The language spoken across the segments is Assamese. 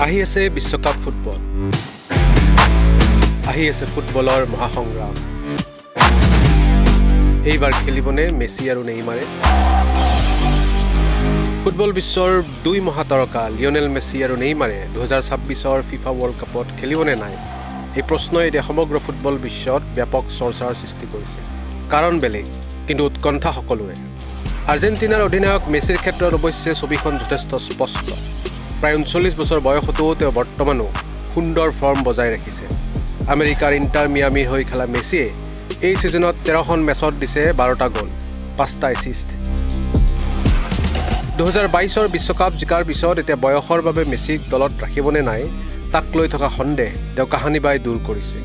আহি আছে বিশ্বকাপ ফুটবল, আহি আছে ফুটবলৰ মহাসংগ্ৰাম। এইবাৰ খেলিবনে মেছি আৰু নেইমাৰে? ফুটবল বিশ্বৰ দুই মহাতাৰকা লিঅনেল মেছি আৰু নেইমাৰে 2026 ফিফা ৱৰ্ল্ড কাপত খেলিবনে নাই? এই প্ৰশ্নই এতিয়া সমগ্ৰ ফুটবল বিশ্বত ব্যাপক চৰ্চাৰ সৃষ্টি কৰিছে। কাৰণ বেলেগ, কিন্তু উৎকণ্ঠা সকলোৰে। আৰ্জেণ্টিনাৰ অধিনায়ক মেছিৰ ক্ষেত্ৰত অৱশ্যে ছবিখন যথেষ্ট স্পষ্ট। প্ৰায় 39 বছৰ বয়সতো তেওঁ বৰ্তমানো সুন্দৰ ফৰ্ম বজাই ৰাখিছে। আমেৰিকাৰ ইণ্টাৰ মিয়ামিৰ হৈ খেলা মেছিয়ে এই ছিজনত 13খন মেচত দিছে 12টা গ'ল, 5টা এছিষ্ট। 2022 বিশ্বকাপ জিকাৰ পিছত এতিয়া বয়সৰ বাবে মেছিক দলত ৰাখিবনে নাই তাক লৈ থকা সন্দেহ তেওঁ কাহানিবাই দূৰ কৰিছে।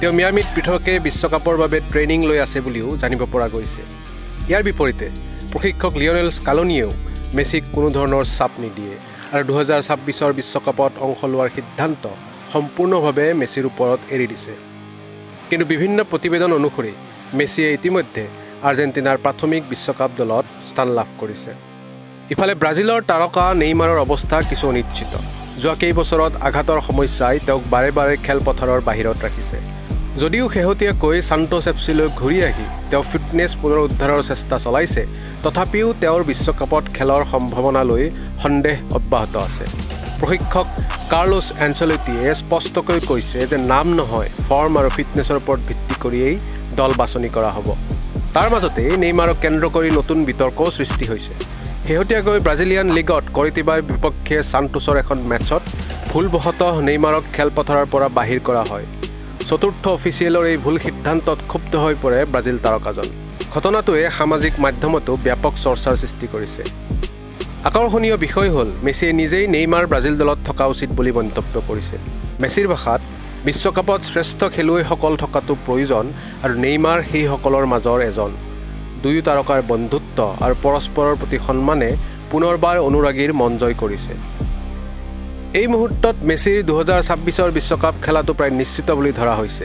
তেওঁ মিয়ামিত পৃথকে বিশ্বকাপৰ বাবে ট্ৰেইনিং লৈ আছে বুলিও জানিব পৰা গৈছে। ইয়াৰ বিপৰীতে প্ৰশিক্ষক লিঅনেল স্কালোনিয়েও মেছিক কোনো ধৰণৰ চাপ নিদিয়ে আৰু 2026 বিশ্বকাপত অংশ লোৱাৰ সিদ্ধান্ত সম্পূৰ্ণভাৱে মেছিৰ ওপৰত এৰি দিছে। কিন্তু বিভিন্ন প্ৰতিবেদন অনুসৰি মেছিয়ে ইতিমধ্যে আৰ্জেণ্টিনাৰ প্ৰাথমিক বিশ্বকাপ দলত স্থান লাভ কৰিছে। ইফালে ব্ৰাজিলৰ তাৰকা নেইমাৰৰ অৱস্থা কিছু অনিশ্চিত। যোৱা কেইবছৰত আঘাতৰ সমস্যাই তেওঁক বাৰে বাৰে খেলপথাৰৰ বাহিৰত ৰাখিছে। যদিও শেহতীয়াকৈ সান্তোছ এফচিলৈ ঘূৰি আহি তেওঁ ফিটনেছ পুনৰুদ্ধাৰৰ চেষ্টা চলাইছে, তথাপিও তেওঁৰ বিশ্বকাপত খেলৰ সম্ভাৱনা লৈ সন্দেহ অব্যাহত আছে। প্ৰশিক্ষক কাৰ্লোছ এনচেলোটিয়ে স্পষ্টকৈ কৈছে যে নাম নহয়, ফৰ্ম আৰু ফিটনেছৰ ওপৰত ভিত্তি কৰিয়েই দল বাছনি কৰা হ'ব। তাৰ মাজতেই নেইমাৰক কেন্দ্ৰ কৰি নতুন বিতৰ্কও সৃষ্টি হৈছে। শেহতীয়াকৈ ব্ৰাজিলিয়ান লীগত কৰিটিবাৰ বিপক্ষে সান্তোছৰ এখন মেচত ভুলবশতঃ নেইমাৰক খেলপথাৰৰ পৰা বাহিৰ কৰা হয়। চতুৰ্থ অফিচিয়েলৰ এই ভুল সিদ্ধান্তত ক্ষুব্ধ হৈ পৰে ব্ৰাজিল তাৰকাজন। ঘটনাটোৱে সামাজিক মাধ্যমতো ব্যাপক চৰ্চাৰ সৃষ্টি কৰিছে। আকৰ্ষণীয় বিষয় হ'ল মেছিয়ে নিজেই নেইমাৰ ব্ৰাজিল দলত থকা উচিত বুলি মন্তব্য কৰিছে। মেছিৰ ভাষাত বিশ্বকাপত শ্ৰেষ্ঠ খেলুৱৈসকল থকাটো প্ৰয়োজন আৰু নেইমাৰ সেইসকলৰ মাজৰ এজন। দুয়ো তাৰকাৰ বন্ধুত্ব আৰু পৰস্পৰৰ প্ৰতি সন্মানে পুনৰবাৰ অনুৰাগীৰ মন জয় কৰিছে। এই মুহূৰ্তত মেছিৰ 2026 বিশ্বকাপ খেলাটো প্ৰায় নিশ্চিত বুলি ধৰা হৈছে।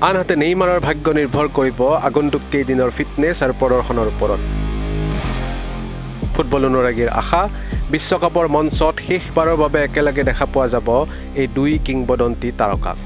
আনহাতে নেইমাৰৰ ভাগ্য নিৰ্ভৰ কৰিব আগন্তুক কেইদিনৰ ফিটনেছ আৰু প্ৰদৰ্শনৰ ওপৰত। ফুটবল অনুৰাগীৰ আশা, বিশ্বকাপৰ মঞ্চত শেষবাৰৰ বাবে একেলগে দেখা পোৱা যাব এই দুই কিংবদন্তি তাৰকাক।